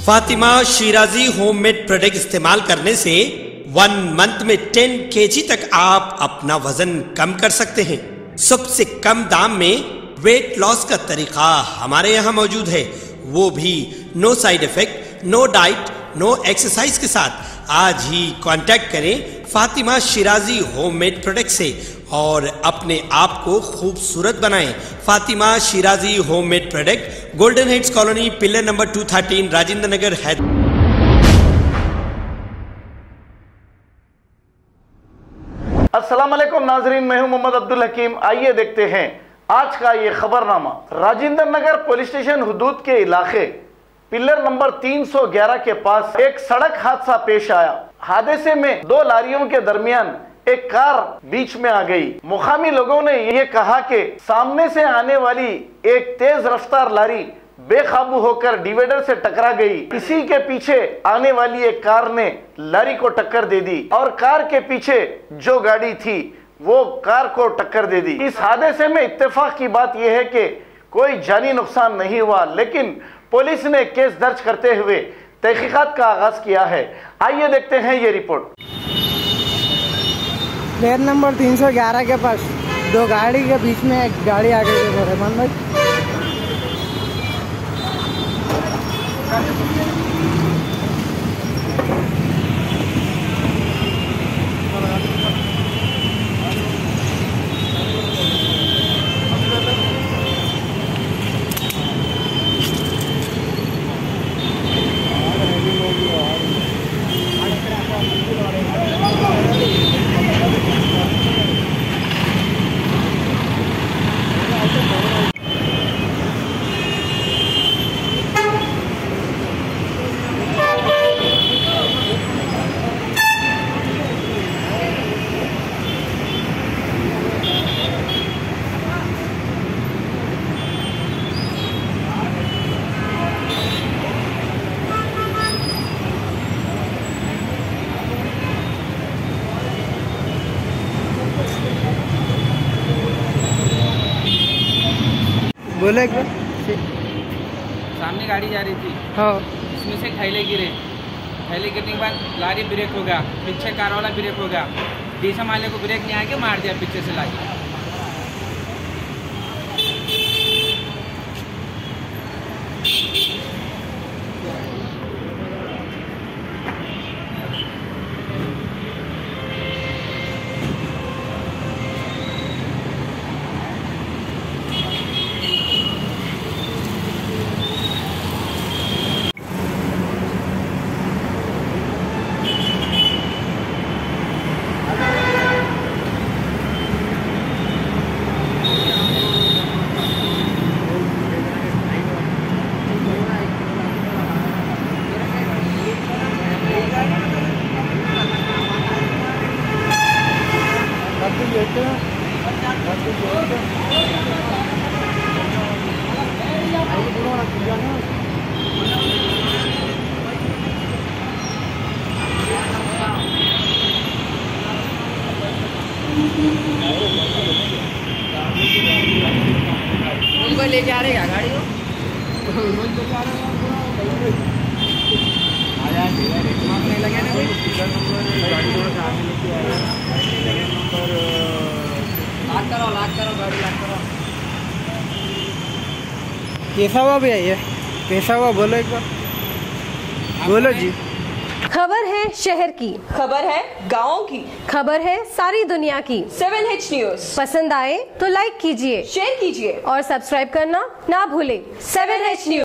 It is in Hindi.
फातिमा शिराजी होममेड प्रोडक्ट इस्तेमाल करने से 1 मंथ में 10 kg तक आप अपना वजन कम कर सकते हैं। सबसे कम दाम में वेट लॉस का तरीका हमारे यहाँ मौजूद है, वो भी no side effect, no diet, no exercise के साथ। आज ही कांटेक्ट करें फातिमा शिराजी होममेड प्रोडक्ट से और अपने आप को खूबसूरत बनाएं। Fatima Shirazi homemade product, golden heads colony, pillar number 213, Rajendra Nagar, Hyderabad. अस्सलाम वालेकुम नाजरीन, मैं हूं मोहम्मद अब्दुल हकीम। आइए देखते हैं आज का ये खबरनामा। राजेंद्र नगर पुलिस स्टेशन हुदूद के इलाके पिलर नंबर 311 के पास एक सड़क हादसा पेश आया। हादसे में 2 लारियों के दरमियान एक कार बीच में आ गई। मुकामी लोगों ने यह कहा कि सामने से आने वाली एक तेज रफ्तार लारी बेकाबू होकर डिवाइडर से टकरा गई। इसी के पीछे आने वाली एक कार ने लारी को टक्कर दे दी और कार के पीछे जो गाड़ी थी वो कार को टक्कर दे दी। इस हादसे में इत्तेफाक की बात यह है कि कोई जानी नुकसान नहीं हुआ, लेकिन पुलिस ने केस दर्ज करते हुए तहकीकात का आगाज किया है। आइए देखते हैं ये रिपोर्ट। प्लेयर नंबर 311 के पास 2 गाड़ी के बीच में एक गाड़ी आ गई है। रहमान भाई, बोले क्या? सामने गाड़ी जा रही थी, हाँ, इसमें से थैले गिरे। थैले गिरने के बाद लारी ब्रेक हो गया, पीछे कार वाला ब्रेक हो गया। डीसा माले को ब्रेक नहीं आके मार दिया पीछे से लारी। उनको लेके आ रहे क्या गाड़ी को? नहीं लगे ना कोई? लाख करो गाड़ी, लाख करो। कैसा हुआ भैया? ये कैसा हुआ बोलो एक बार, बोलो जी। खबर है शहर की, खबर है गाँव की, खबर है सारी दुनिया की। 7H न्यूज पसंद आए तो लाइक कीजिए, शेयर कीजिए और सब्सक्राइब करना ना भूलें। 7H news.